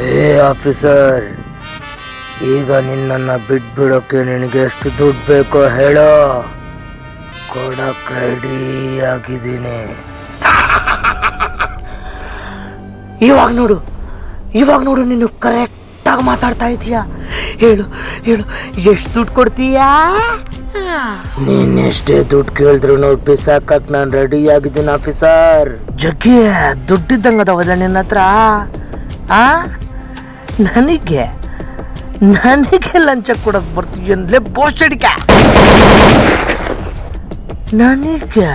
ಏ ಆಫೀಸರ್, ಈಗ ನಿನ್ನನ್ನು ಬಿಟ್ಬಿಡೋಕೆ ನಿನಗೆ ಎಷ್ಟು ದುಡ್ಡು ಬೇಕೋ ಹೇಳೋ, ಕೊಡಕ್ ರೆಡಿ ಆಗಿದ್ದೀನಿ. ಇವಾಗ ನೋಡು ನೀನು ಕರೆಕ್ಟಾಗಿ ಮಾತಾಡ್ತಾ ಇದೀಯಾ. ಹೇಳು ಹೇಳು, ಎಷ್ಟು ದುಡ್ಡು ಕೊಡ್ತೀಯಾ? ನೀನ್ ಎಷ್ಟೇ ದುಡ್ಡು ಕೇಳಿದ್ರು ಬಿಸಾಕಕ್ ನಾನು ರೆಡಿ ಆಗಿದ್ದೀನಿ ಆಫೀಸರ್. ಜಗ್ಗಿ ದುಡ್ಡಿದ್ದಂಗ ಅದಾವಲ್ಲ ನಿನ್ನ ಹತ್ರ? ನನಗೆ ಲಂಚ ಕೊಡಕ್ ಬರ್ತೀಯನ್ಲೇ ಬೋಸ್ಟಡಿಕ? ನನಗೆ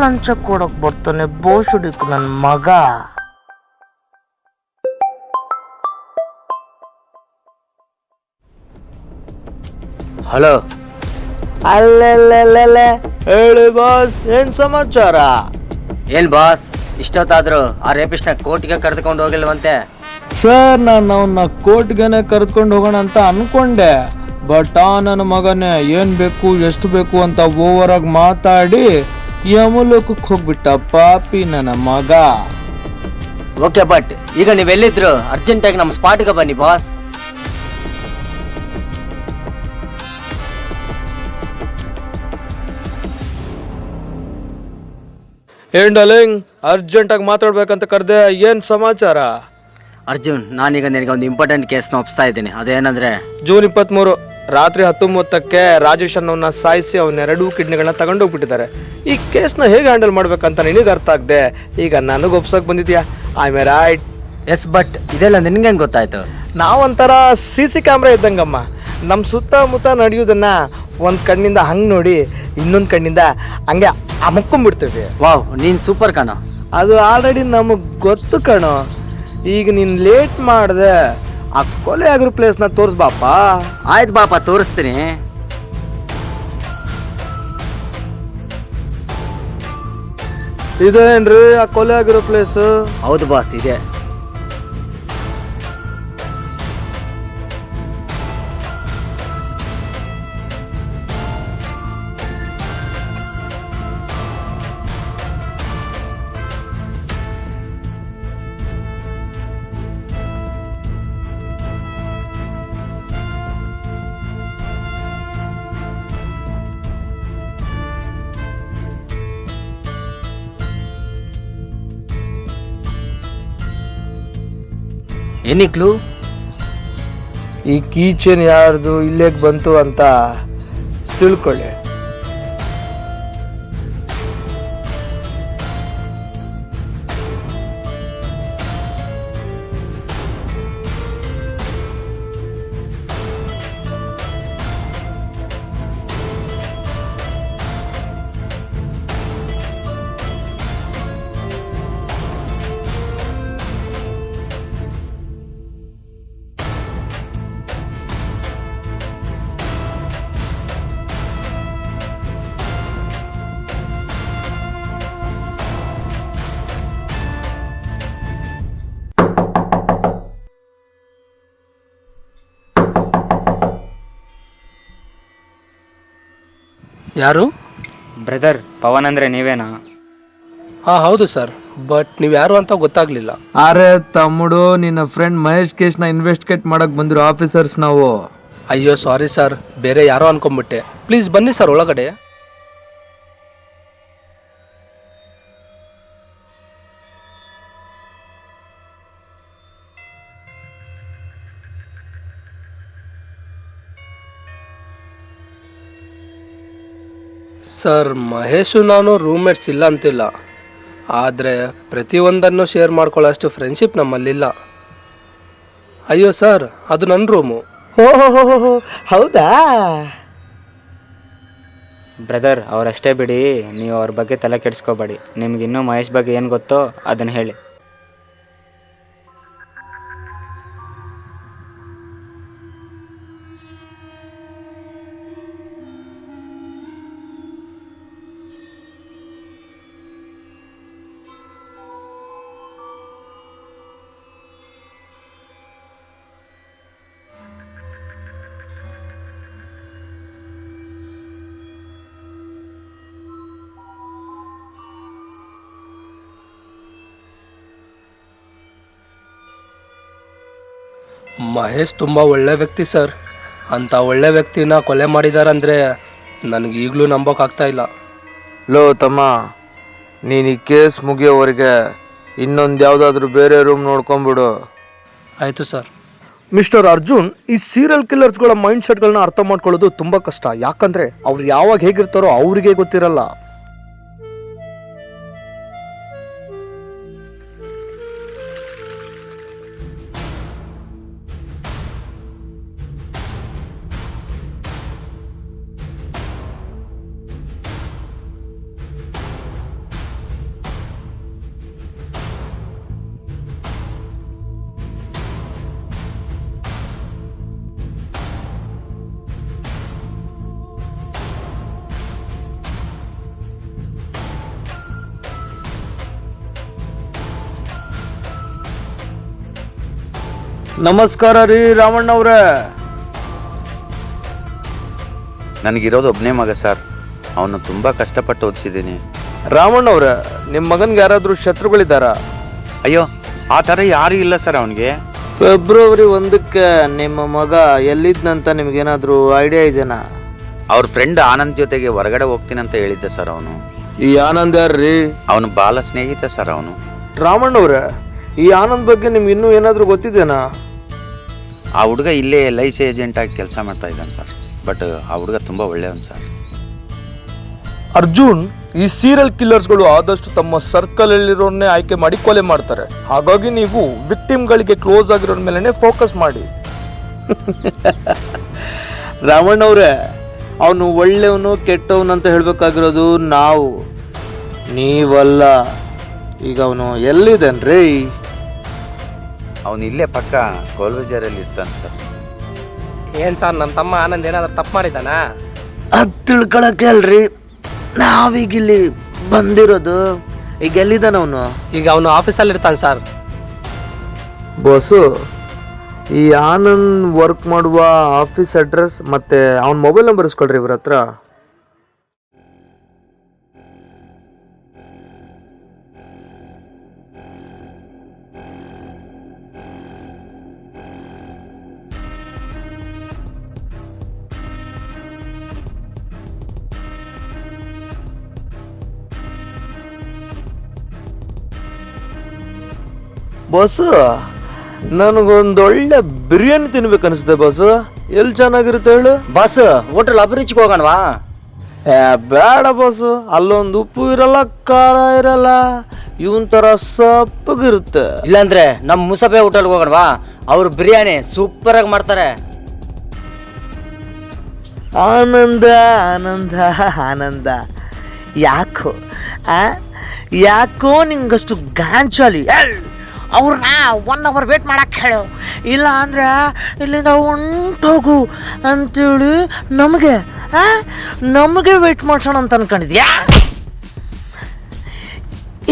ಲಂಚ ಕೊಡಕ್ ಬರ್ತಾನೆ ಬೋಸ್ಟಡಿಕ ನನ್ನ ಮಗ. ಹಲೋ. ಅಲ್ಲೆಲ್ಲೆಲ್ಲೆಲ್ಲೆ ಹೇಳಿ ಬಾಸ್, ಏನ್ ಸಮಾಚಾರ? ಏನ್ ಬಾಸ್, ಇಷ್ಟೊತ್ತಾದ್ರು ಆ ರೇಪಿಸ್ಟ್ನ ಕೋರ್ಟ್ಗೆ ಕರೆದುಕೊಂಡು ಹೋಗಿಲ್ವಂತೆ? ಸರ್, ನಾನು ಅವನ್ನ ಕೋರ್ಟ್ಗೆನೆ ಕರೆದುಕೊಂಡು ಹೋಗೋಣ ಅಂತ ಅನ್ಕೊಂಡೆ. ಬಟ್ ನನ್ನ ಮಗನೇ ಏನ್ ಬೇಕು ಎಷ್ಟು ಬೇಕು ಅಂತ ಓವರ್ ಆಗಿ ಮಾತಾಡಿ ಯಮಲೋಕಕ್ಕೆ ಹೋಗ್ಬಿಟ್ಟ ಪಾಪಿ ನನ್ನ ಮಗ. ಓಕೆ, ಬಟ್ ಈಗ ನೀವೆಲ್ಲಿದ್ರು ಅರ್ಜೆಂಟಾಗಿ ನಮ್ಮ ಸ್ಪಾಟ್ಗೆ ಬನ್ನಿ ಬಾಸ್. ಏನ್ ಡಾರ್ಲಿಂಗ್, ಅರ್ಜೆಂಟಾಗಿ ಮಾತಾಡ್ಬೇಕಂತ ಕರೆದೆ, ಏನ್ ಸಮಾಚಾರ? ಅರ್ಜುನ್, ನಾನೀಗ ನಿನಗೆ ಒಂದು ಇಂಪಾರ್ಟೆಂಟ್ ಕೇಸ್ನ ಒಪ್ಸ್ತಾ ಇದ್ದೀನಿ. ಅದೇನಂದ್ರೆ ಜೂನ್ 23 ರಾತ್ರಿ 10:30ಕ್ಕೆ ರಾಜೇಶ್ ಅನ್ನೋನ್ನ ಸಾಯಿಸಿ ಅವನ್ನೆರಡೂ ಕಿಡ್ನಿಗಳನ್ನ ತಗೊಂಡೋಗ್ಬಿಟ್ಟಿದ್ದಾರೆ. ಈ ಕೇಸ್ನ ಹೇಗೆ ಹ್ಯಾಂಡಲ್ ಮಾಡ್ಬೇಕಂತ ನಿನಗೆ ಅರ್ಥ ಆಗದೆ ಈಗ ನನಗೆ ಒಪ್ಸಕ್ ಬಂದಿದ್ಯಾ. I may right? Yes, but ಇದೆಲ್ಲ ನಿನ್ಗೆ ಹೆಂಗೆ ಗೊತ್ತಾಯ್ತು? ನಾವೊಂಥರ CC ಕ್ಯಾಮ್ರಾ ಇದ್ದಂಗಮ್ಮ. ನಮ್ಮ ಸುತ್ತಮುತ್ತ ನಡೆಯೋದನ್ನ ಒಂದು ಕಣ್ಣಿಂದ ಹಂಗೆ ನೋಡಿ ಇನ್ನೊಂದು ಕಣ್ಣಿಂದ ಹಂಗೆ ಅಮಕ್ಕೊಂಡ್ಬಿಡ್ತೀವಿ. ವಾವ್, ನೀನ್ ಸೂಪರ್ ಕಣೋ. ಅದು ಆಲ್ರೆಡಿ ನಮಗೆ ಗೊತ್ತು ಕಣೋ. ಈಗ ನೀನು ಲೇಟ್ ಮಾಡಿದೆ, ಆ ಕೊಲೆ ಆಗಿರೋ ಪ್ಲೇಸ್ನ ತೋರಿಸ್ಬಾಪ. ಆಯ್ತು ಬಾಪ, ತೋರಿಸ್ತೀನಿ. ಇದೇನ್ರಿ ಆ ಕೊಲೆ ಆಗಿರೋ ಪ್ಲೇಸ್? ಹೌದು ಬಾಸ್, ಇದೆ. Any clue? ಈ ಕೀಚೆನ್ ಯಾರ್ದು, ಇಲ್ಲೇಗೆ ಬಂತು ಅಂತ ತಿಳ್ಕೊಳ್ಳಿ. ಯಾರು? ಬ್ರದರ್, ಪವನ್ ಅಂದರೆ ನೀವೇನಾ? ಹಾಂ ಹೌದು ಸರ್, ಬಟ್ ನೀವು ಯಾರು ಅಂತ ಗೊತ್ತಾಗ್ಲಿಲ್ಲ. ಅರೆ ತಮ್ಮಡು, ನಿನ್ನ ಫ್ರೆಂಡ್ ಮಹೇಶ್ ಕೇಸ್ನ ಇನ್ವೆಸ್ಟಿಗೇಟ್ ಮಾಡಕ್ ಬಂದಿರೋ ಆಫೀಸರ್ಸ್ ನಾವು. ಅಯ್ಯೋ ಸಾರಿ ಸರ್, ಬೇರೆ ಯಾರೋ ಅನ್ಕೊಂಬಿಟ್ಟೆ. ಪ್ಲೀಸ್ ಬನ್ನಿ ಸರ್ ಒಳಗಡೆ. ಸರ್, ಮಹೇಶು ನಾನು ರೂಮ್ಮೇಟ್ಸ್ ಇಲ್ಲ ಅಂತಿಲ್ಲ, ಆದರೆ ಪ್ರತಿಯೊಂದನ್ನು ಶೇರ್ ಮಾಡ್ಕೊಳ್ಳೋಷ್ಟು ಫ್ರೆಂಡ್ಶಿಪ್ ನಮ್ಮಲ್ಲಿಲ್ಲ. ಅಯ್ಯೋ ಸರ್, ಅದು ನನ್ನ ರೂಮು. ಓಹೋ, ಹೌದಾ? ಬ್ರದರ್, ಅವರಷ್ಟೇ ಬಿಡಿ, ನೀವು ಅವ್ರ ಬಗ್ಗೆ ತಲೆ ಕೆಡಿಸ್ಕೋಬೇಡಿ. ನಿಮ್ಗೆ ಇನ್ನೂ ಮಹೇಶ್ ಬಗ್ಗೆ ಏನು ಗೊತ್ತೋ ಅದನ್ನು ಹೇಳಿ. ಮಹೇಶ್ ತುಂಬ ಒಳ್ಳೆ ವ್ಯಕ್ತಿ ಸರ್. ಅಂಥ ಒಳ್ಳೆ ವ್ಯಕ್ತಿನ ಕೊಲೆ ಮಾಡಿದಾರಂದರೆ ನನಗೆ ಈಗಲೂ ನಂಬೋಕ್ಕಾಗ್ತಾ ಇಲ್ಲ. ಲೋ ತಮ್ಮ, ನೀನು ಈ ಕೇಸ್ ಮುಗಿಯೋವರೆಗೆ ಇನ್ನೊಂದು ಯಾವುದಾದ್ರೂ ಬೇರೆ ರೂಮ್ ನೋಡ್ಕೊಂಬಿಡು. ಆಯಿತು ಸರ್. ಮಿಸ್ಟರ್ ಅರ್ಜುನ್, ಈ ಸೀರಿಯಲ್ ಕಿಲ್ಲರ್ಸ್ಗಳ ಮೈಂಡ್ ಸೆಟ್ಗಳನ್ನ ಅರ್ಥ ಮಾಡ್ಕೊಳ್ಳೋದು ತುಂಬ ಕಷ್ಟ. ಯಾಕಂದರೆ ಅವ್ರು ಯಾವಾಗ ಹೇಗಿರ್ತಾರೋ ಅವ್ರಿಗೆ ಗೊತ್ತಿರಲ್ಲ. ನಮಸ್ಕಾರ ರೀ ರಾಮಣ್ಣವ್ರೆ. ನನಗಿರೋದು ಒಬ್ಬನೇ ಮಗ ಸರ್. ಅವನು ತುಂಬ ಕಷ್ಟಪಟ್ಟು ಓದಿಸಿದ್ದೀನಿ. ರಾಮಣ್ಣವ್ರೆ, ನಿಮ್ಮ ಮಗನ್ಗೆ ಯಾರಾದರೂ ಶತ್ರುಗಳಿದ್ದಾರಾ? ಅಯ್ಯೋ, ಆ ಥರ ಯಾರೂ ಇಲ್ಲ ಸರ್ ಅವನಿಗೆ. ಫೆಬ್ರವರಿ 1ಕ್ಕೆ ನಿಮ್ಮ ಮಗ ಎಲ್ಲಿದ್ನಂತ ನಿಮ್ಗೇನಾದರೂ ಐಡಿಯಾ ಇದೆನಾ? ಅವ್ರ ಫ್ರೆಂಡ್ ಆನಂದ್ ಜೊತೆಗೆ ಹೊರಗಡೆ ಹೋಗ್ತೀನಂತ ಹೇಳಿದ್ದ ಸರ್ ಅವನು. ಈ ಆನಂದ್ ಯಾರ್ರೀ? ಅವನು ಬಾಲ ಸ್ನೇಹಿತ ಸರ್ ಅವನು. ರಾಮಣ್ಣವ್ರೆ, ಈ ಆನಂದ್ ಬಗ್ಗೆ ನಿಮ್ಗೆ ಇನ್ನೂ ಏನಾದರೂ ಗೊತ್ತಿದೆನಾ? ಆ ಹುಡುಗ ಇಲ್ಲೇ LIC ಏಜೆಂಟ್ ಆಗಿ ಕೆಲಸ ಮಾಡ್ತಾ ಇದ್ದಾನೆ ಸರ್. ಬಟ್ ಆ ಹುಡುಗ ತುಂಬ ಒಳ್ಳೆಯವನು ಸರ್. ಅರ್ಜುನ್, ಈ ಸೀರಿಯಲ್ ಕಿಲ್ಲರ್ಸ್ಗಳು ಆದಷ್ಟು ತಮ್ಮ ಸರ್ಕಲ್ ಅಲ್ಲಿರೋನ್ನೇ ಆಯ್ಕೆ ಮಾಡಿ ಕೊಲೆ ಮಾಡ್ತಾರೆ. ಹಾಗಾಗಿ ನೀವು ವಿಕ್ಟಿಮ್ಗಳಿಗೆ ಕ್ಲೋಸ್ ಆಗಿರೋ ಮೇಲೆನೆ ಫೋಕಸ್ ಮಾಡಿ. ರಾಮಣ್ಣವ್ರೆ, ಅವನು ಒಳ್ಳೆಯವನು ಕೆಟ್ಟವನು ಅಂತ ಹೇಳ್ಬೇಕಾಗಿರೋದು ನಾವು, ನೀವಲ್ಲ. ಈಗ ಅವನು ಎಲ್ಲಿದ್ದಾನ್ರಿ? ಅವನು ಇಲ್ಲೇ ಪಕ್ಕ ಕೋಲ್ಬಜಾರಲ್ಲಿ ಇರ್ತಾನೆ ಸರ್. ಏನು ಸರ್, ನಮ್ಮ ತಮ್ಮ ಆನಂದ್ ಏನಾದರೂ ತಪ್ಪು ಮಾಡಿದ್ದಾನಾ? ಅದು ತಿಳ್ಕೊಳಕ್ಕೆ ಅಲ್ರಿ ನಾವೀಗ ಇಲ್ಲಿ ಬಂದಿರೋದು. ಈಗ ಎಲ್ಲಿದ್ದಾನ ಅವನು? ಈಗ ಅವನು ಆಫೀಸಲ್ಲಿ ಇರ್ತಾನೆ ಸರ್. ಬಸ್ಸು, ಈ ಆನಂದ್ ವರ್ಕ್ ಮಾಡುವ ಆಫೀಸ್ ಅಡ್ರೆಸ್ ಮತ್ತೆ ಅವನ ಮೊಬೈಲ್ ನಂಬರ್ ಇಸ್ಕೊಳ್ರಿ ಇವ್ರ ಹತ್ರ. ಬಸ್ಸು, ನನಗೊಂದೊಳ್ಳೆ ಬಿರಿಯಾನಿ ತಿನ್ಬೇಕು ಅನಿಸುತ್ತೆ ಬಸ್ಸು. ಎಲ್ಲಿ ಚೆನ್ನಾಗಿರುತ್ತೆ ಹೇಳು? ಬಾಸ್, ಹೋಟೆಲ್ ಅಭಿರುಚಿಗೆ ಹೋಗೋಣವಾ? ಬೇಡ ಬಸ್ಸು, ಅಲ್ಲೊಂದು ಉಪ್ಪು ಇರಲ್ಲ, ಖಾರ ಇರಲ್ಲ, ಇವನ್ ತರ ಸಪ್ಪಗಿರುತ್ತೆ. ಇಲ್ಲಾಂದ್ರೆ ನಮ್ಮ ಮುಸಬೆ ಹೋಟೆಲ್ಗೆ ಹೋಗೋಣವಾ? ಅವ್ರು ಬಿರಿಯಾನಿ ಸೂಪರ್ ಆಗಿ ಮಾಡ್ತಾರೆ. ಆನಂದ ಆನಂದ ಆನಂದ, ಯಾಕೋ ಯಾಕೋ ನಿಂಗಷ್ಟು ಗಾಂಚಲಿ? ಅವ್ರನ್ನ 1 hour ವೇಟ್ ಮಾಡಕ್ಕೆ ಹೇಳು, ಇಲ್ಲ ಅಂದರೆ ಇಲ್ಲಿಂದ ಹೊಂಟೋಗು ಅಂತೇಳಿ ನಮಗೆ ವೇಟ್ ಮಾಡ್ಸೋಣ ಅಂತ ಅನ್ಕೊಂಡಿದ್ಯಾ?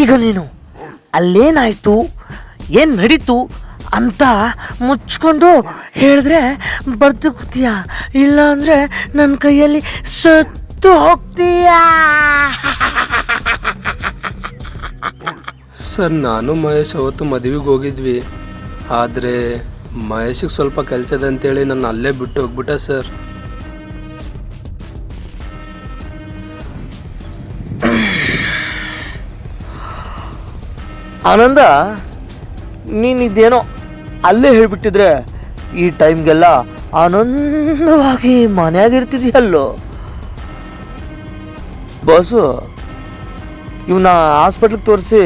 ಈಗ ನೀನು ಅಲ್ಲೇನಾಯ್ತು, ಏನು ನಡೀತು ಅಂತ ಮುಚ್ಕೊಂಡು ಹೇಳಿದ್ರೆ ಬದುಕ್ತೀಯ, ಇಲ್ಲ ಅಂದರೆ ನನ್ನ ಕೈಯಲ್ಲಿ ಸತ್ತು ಹೋಗ್ತೀಯಾ? ಸರ್, ನಾನು ಮಹೇಶ್ ಅವತ್ತು ಮದುವೆಗೆ ಹೋಗಿದ್ವಿ. ಆದರೆ ಮಹೇಶಿಗೆ ಸ್ವಲ್ಪ ಕೆಲಸ ಇದೆ ಅಂತೇಳಿ ನನ್ನ ಅಲ್ಲೇ ಬಿಟ್ಟು ಹೋಗ್ಬಿಟ್ಟ ಸರ್. ಆನಂದ, ನೀನಿದೇನೋ ಅಲ್ಲೇ ಹೇಳ್ಬಿಟ್ಟಿದ್ರೆ ಈ ಟೈಮ್ಗೆಲ್ಲ ಆನಂದವಾಗಿ ಮನೆಯಾಗಿರ್ತಿದ್ಯಲ್ಲೋ. ಬಾಸು, ಇವನ್ನ ಹಾಸ್ಪಿಟ್ಲಿಗೆ ತೋರಿಸಿ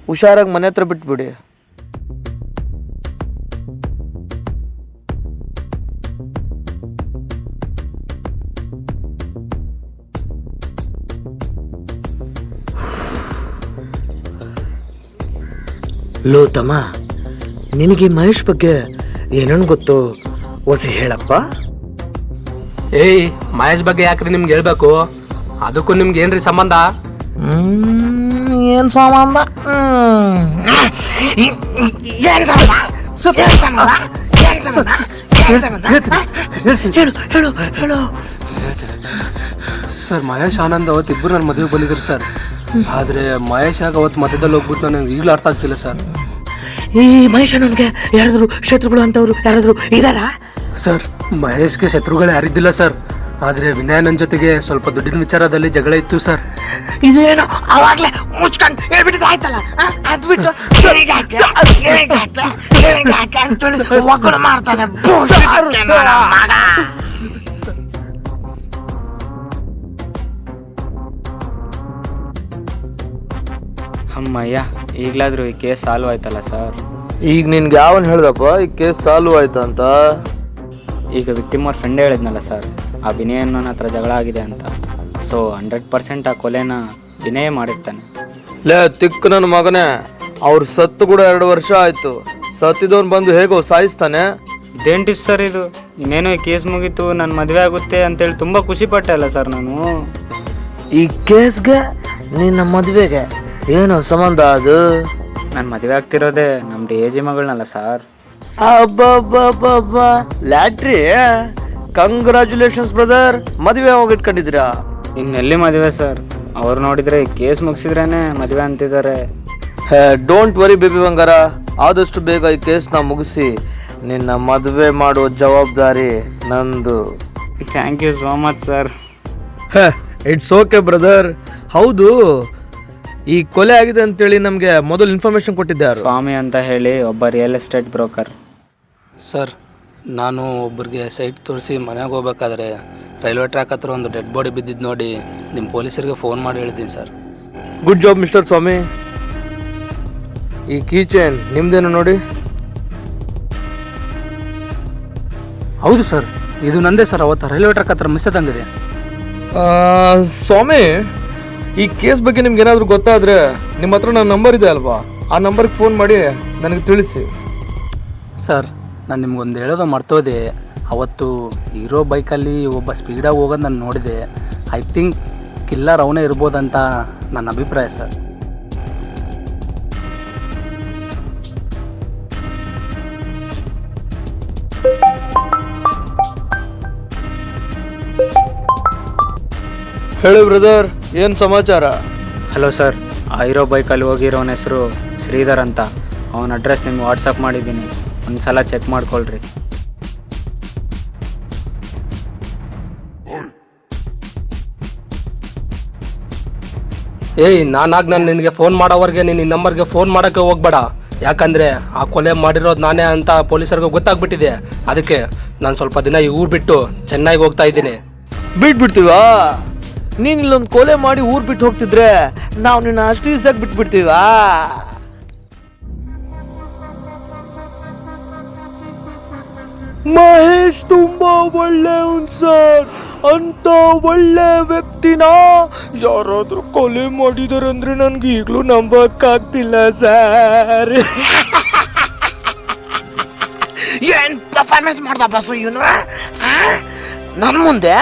ಹುಷಾರಾಗಿ ಮನೆ ಹತ್ರ ಬಿಟ್ಬಿಡಿ. ಲೋ ತಮ್ಮ, ನಿನಗೆ ಮಹೇಶ್ ಬಗ್ಗೆ ಏನೇನು ಗೊತ್ತು ಹೊಸಿ ಹೇಳಪ್ಪ. ಏಯ್, ಮಹೇಶ್ ಬಗ್ಗೆ ಯಾಕ್ರಿ ನಿಮ್ಗೆ ಹೇಳ್ಬೇಕು? ಅದಕ್ಕೂ ನಿಮ್ಗೆ ಏನ್ರಿ ಸಂಬಂಧ? ಏನು ಸಂಬಂಧ? ಹೇಳು ಹೇಳು. ಸರ್, ಮಹೇಶ್ ಆನಂದ್ ಅವತ್ತು ಇಬ್ಬರು ನನ್ನ ಮದುವೆಗೆ ಬಂದಿದ್ರು ಸರ್. ಆದರೆ ಮಹೇಶ್ ಆಗ ಅವತ್ತು ಮಧ್ಯದಲ್ಲಿ ಹೋಗ್ಬಿಟ್ಟು ನನಗೆ ಈಗಲೂ ಅರ್ಥ ಆಗ್ತಿಲ್ಲ ಸರ್. ಈ ಮಹೇಶಣ್ಣನ್ಗೆ ಯಾರಾದ್ರು ಶತ್ರುಗಳು ಅಂತವ್ರು ಯಾರಾದ್ರು ಇದಾರಾ? ಸರ್ ಮಹೇಶ್ಗೆ ಶತ್ರುಗಳು ಯಾರಿದ್ದಿಲ್ಲ ಸರ್, ಆದರೆ ವಿನಯ್ ನನ್ನ ಜೊತೆಗೆ ಸ್ವಲ್ಪ ದುಡ್ಡಿನ ವಿಚಾರದಲ್ಲಿ ಜಗಳ ಇತ್ತು ಸರ್. ಇದೇನು ಅವಾಗ್ಲೇ ಮುಚ್ಕೊಂಡು ಹೇಳ್ಬಿಟ್ಟಿದ್ದು ಆಯ್ತಲ್ಲ, ಅದ್ಬಿಟ್ಟು ಅಂತೇಳಿ ಒಗ್ಗರಣೆ ಮಾಡ್ತಾನೆ ಮಗ. ಅಮ್ಮಯ್ಯ, ಈಗಲಾದರೂ ಈ ಕೇಸ್ ಸಾಲ್ವ್ ಆಯ್ತಲ್ಲ ಸರ್. ಈಗ ನಿನ್ಗೆ ಯಾವನ್ ಹೇಳ್ದಪ್ಪ ಈ ಕೇಸ್ ಸಾಲ್ವ್ ಆಯ್ತು ಅಂತ? ಈಗ ವಿಕ್ಟಿಮ್ ಅವ್ರ ಫ್ರೆಂಡ್ ಹೇಳಿದ್ನಲ್ಲ ಸರ್, ಆ ವಿನಯ್ ನನ್ನ ಹತ್ರ ಜಗಳ ಆಗಿದೆ ಅಂತ. ಸೊ 100% ಆ ಕೊಲೆನ ವಿನಯ್ ಮಾಡಿರ್ತಾನೆ. ಲೇ ತಿಕ್ಕ ನನ್ನ ಮಗನೇ, ಅವ್ರು ಸತ್ತು ಕೂಡ 2 ವರ್ಷ ಆಯ್ತು. ಸತ್ತಿದವನ್ ಬಂದು ಹೇಗೋ ಸಾಯಿಸ್ತಾನೆ? ಇದೇಂಟಿ ಸರ್ ಇದು? ಇನ್ನೇನೋ ಈ ಕೇಸ್ ಮುಗೀತು, ನನ್ನ ಮದುವೆ ಆಗುತ್ತೆ ಅಂತೇಳಿ ತುಂಬ ಖುಷಿ ಪಟ್ಟೆ ಅಲ್ಲ ಸರ್ ನಾನು. ಈ ಕೇಸ್ಗೆ ನಿನ್ನ ಮದುವೆಗೆ ಏನು ಸಂಬಂಧ ಅದು? ನಾನು ಮದುವೆ ಆಗ್ತಿರೋದೇ ನಮ್ಮ ಡಿ.ಎ.ಜಿ ಮಗಳನ್ನಲ್ಲ ಸರ್. ಅಬ್ಬಬ್ಬಬ್ಬಬ್ಬ, ಲ್ಯಾಟ್ರಿ, ಕಂಗ್ರ್ಯಾಚುಲೇಷನ್ಸ್ ಬ್ರದರ್. ಮದುವೆ ಹೋಗಿಟ್ಕೊಂಡಿದ್ದೀರಾ? ಇನ್ನೆಲ್ಲಿ ಮದುವೆ ಸರ್, ಅವ್ರು ನೋಡಿದ್ರೆ ಈ ಕೇಸ್ ಮುಗಿಸಿದ್ರೇನೆ ಮದುವೆ ಅಂತಿದ್ದಾರೆ. ಡೋಂಟ್ ವರಿ ಬೇಬಿ ಬಂಗಾರ, ಆದಷ್ಟು ಬೇಗ ಈ ಕೇಸ್ನ ಮುಗಿಸಿ ನಿನ್ನ ಮದುವೆ ಮಾಡುವ ಜವಾಬ್ದಾರಿ ನಂದು. Thank you so much sir. It's okay brother. ಹೌದು, ಈ ಕೊಲೆ ಆಗಿದೆ ಅಂತೇಳಿ ನಮಗೆ ಮೊದಲು ಇನ್ಫಾರ್ಮೇಶನ್ ಕೊಟ್ಟಿದ್ದೆ ಯಾರು? ಸ್ವಾಮಿ ಅಂತ ಹೇಳಿ ಒಬ್ಬ ರಿಯಲ್ ಎಸ್ಟೇಟ್ ಬ್ರೋಕರ್. ಸರ್ ನಾನು ಒಬ್ಬರಿಗೆ ಸೈಟ್ ತೋರಿಸಿ ಮನೆಗೆ ಹೋಗ್ಬೇಕಾದ್ರೆ ರೈಲ್ವೆ ಟ್ರ್ಯಾಕ್ ಹತ್ರ ಒಂದು ಡೆಡ್ ಬಾಡಿ ಬಿದ್ದಿದ್ದು ನೋಡಿ ನಿಮ್ಮ ಪೊಲೀಸರಿಗೆ ಫೋನ್ ಮಾಡಿ ಹೇಳಿದ್ದೀನಿ ಸರ್. ಗುಡ್ ಜಾಬ್ ಮಿಸ್ಟರ್ ಸ್ವಾಮಿ. ಈ ಕೀ ಚೈನ್ ನಿಮ್ದೇನು ನೋಡಿ. ಹೌದು ಸರ್, ಇದು ನಂದೇ ಸರ್. ಅವತ್ತು ರೈಲ್ವೆ ಟ್ರ್ಯಾಕ್ ಹತ್ರ ಮಿಸ್ ಆದಂಗಿದೆ. ಸ್ವಾಮಿ, ಈ ಕೇಸ್ ಬಗ್ಗೆ ನಿಮ್ಗೆ ಏನಾದರೂ ಗೊತ್ತಾದರೆ ನಿಮ್ಮ ಹತ್ರ ನನ್ನ ನಂಬರ್ ಇದೆ ಅಲ್ವಾ, ಆ ನಂಬರ್ಗೆ ಫೋನ್ ಮಾಡಿ ನನಗೆ ತಿಳಿಸಿ. ಸರ್ ನಾನು ನಿಮ್ಗೊಂದು ಹೇಳೋದು ಮರ್ತೋದೆ. ಅವತ್ತು ಹೀರೋ ಬೈಕಲ್ಲಿ ಒಬ್ಬ ಸ್ಪೀಡಾಗಿ ಹೋಗೋದು ನಾನು ನೋಡಿದೆ. ಐ ಥಿಂಕ್ ಕಿಲ್ಲರ್ ಅವನೇ ಇರ್ಬೋದಂತ ನನ್ನ ಅಭಿಪ್ರಾಯ ಸರ್. ಹೇಳಿ ಬ್ರದರ್, ಏನು ಸಮಾಚಾರ? ಹಲೋ ಸರ್, ಆ ಹೀರೋ ಬೈಕಲ್ಲಿ ಹೋಗಿರೋನ ಹೆಸರು ಶ್ರೀಧರ್ ಅಂತ. ಅವನ ಅಡ್ರೆಸ್ ನಿಮ್ಗೆ ವಾಟ್ಸಪ್ ಮಾಡಿದ್ದೀನಿ, ಒಂದು ಸಲ ಚೆಕ್ ಮಾಡ್ಕೊಳ್ರಿ. ಏಯ್, ನಾನು ನಿನಗೆ ಫೋನ್ ಮಾಡೋವರೆಗೆ ನೀನು ಈ ನಂಬರ್ಗೆ ಫೋನ್ ಮಾಡೋಕ್ಕೆ ಹೋಗ್ಬೇಡ. ಯಾಕಂದರೆ ಆ ಕೊಲೆ ಮಾಡಿರೋದು ನಾನೇ ಅಂತ ಪೊಲೀಸರಿಗೆ ಗೊತ್ತಾಗ್ಬಿಟ್ಟಿದೆ. ಅದಕ್ಕೆ ನಾನು ಸ್ವಲ್ಪ ದಿನ ಈ ಊರು ಬಿಟ್ಟು ಚೆನ್ನೈಗೆ ಹೋಗ್ತಾ ಇದ್ದೀನಿ. ಬಿಟ್ಬಿಡ್ತೀವಾ? ನೀನ್ ಇಲ್ಲೊಂದು ಕೊಲೆ ಮಾಡಿ ಊರ್ ಬಿಟ್ಟು ಹೋಗ್ತಿದ್ರೆ ನಾವು ನಿನ್ನ ಅಷ್ಟು ಈಸಾಗಿ ಬಿಟ್ಬಿಡ್ತೀವಾ? ಮಹೇಶ್ ತುಂಬಾ ಒಳ್ಳೆಯವನ್ ಸರ್. ಅಂತ ಒಳ್ಳೆ ವ್ಯಕ್ತಿನ ಯಾರಾದ್ರೂ ಕೊಲೆ ಮಾಡಿದಾರೆ ಅಂದ್ರೆ ನನ್ಗೆ ಈಗಲೂ ನಂಬಕ್ಕಾಗ್ತಿಲ್ಲ ಸರ್. ಏನ್ ಪರ್ಫಾರ್ಮೆನ್ಸ್ ಮಾಡ್ದ ಬಸ್ಸು ಇವನು? ನನ್ ಮುಂದೆನೆ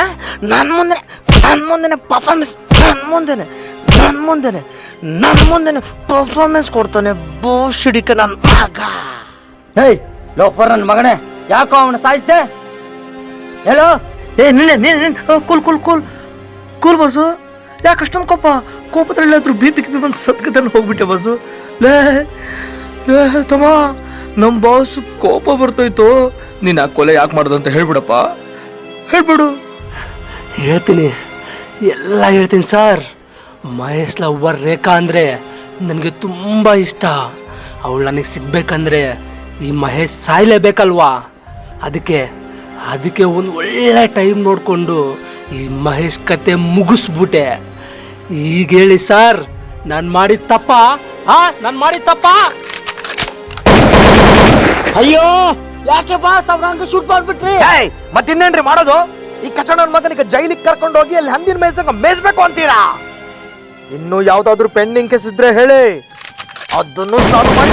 ಪರ್ಫಾರ್ಮೆನ್ಸ್, ನನ್ ಮುಂದೆನೆ ಪರ್ಫಾರ್ಮೆನ್ಸ್ ಕೊಡ್ತಾನೆ ಬೋಶಿಡಿಕ ನನ್ನ ಮಗ. ಹೇಯ್ ಲೋಫರ್ ನನ್ನ ಮಗನೇ, ಯಾಕೋ ಅವನ ಸಾಯಿಸ್ದೆ? ಹೇಳೋ. Cool bus. ಯಾಕೆ ಅಷ್ಟೊಂದು ಕೋಪದಲ್ಲಾದ್ರೂ ಬಿ.ಪಿ ಬಂದು ಸತ್ಕತನ ಹೋಗ್ಬಿಟ್ಟೆ ಬಸ್ಸು. ಲೇ ತಮ್ಮ, ನಮ್ಮ ಬಾಸ್ ಕೋಪ ಬರ್ತೋಯ್ತು. ನೀನ್ ಆ ಕೊಲೆ ಯಾಕೆ ಮಾಡ್ದು ಅಂತ ಹೇಳ್ಬಿಡಪ್ಪ, ಹೇಳ್ಬಿಡು. ಹೇಳ್ತೀನಿ, ಎಲ್ಲ ಹೇಳ್ತೀನಿ ಸರ್. ಮಹೇಶ್ ಲವ್ವರ್ ರೇಖಾ ಅಂದರೆ ನನಗೆ ತುಂಬ ಇಷ್ಟ. ಅವಳು ನನಗೆ ಸಿಗ್ಬೇಕಂದ್ರೆ ಈ ಮಹೇಶ್ ಸಾಯ್ಲೇಬೇಕಲ್ವಾ? ಅದಕ್ಕೆ ಒಂದು ಒಳ್ಳೆ ಟೈಮ್ ನೋಡಿಕೊಂಡು ಈ ಮಹೇಶ್ ಕತೆ ಮುಗಿಸ್ಬಿಟ್ಟೆ. ಈಗ ಹೇಳಿ ಸರ್, ನಾನು ಮಾಡಿದ ತಪ್ಪ? ನಾನು ಮಾಡಿದ ತಪ್ಪ? ಅಯ್ಯೋ, ಯಾಕೆ ಬಾಸ್ ಅವ್ರಂಗ ಶೂಟ್ ಮಾಡ್ಬಿಟ್ರಿ? ಮತ್ತಿನ್ನೇನ್ರಿ ಮಾಡೋದು? ಈ ಕಚಡನ ಮಗನಿಗೆ ಜೈಲಿಗೆ ಕರ್ಕೊಂಡು ಹೋಗಿ ಅಲ್ಲಿ ಹಂದಿನ ಮೇಯಿಸ್ಬೇಕು ಅಂತೀರಾ? ಇನ್ನು ಯಾವ್ದಾದ್ರು ಪೆಂಡಿಂಗ್ ಕೇಸ್ ಇದ್ರೆ ಹೇಳಿ, ಅದನ್ನು ಸಾಲ್ವ್ ಮಾಡಿ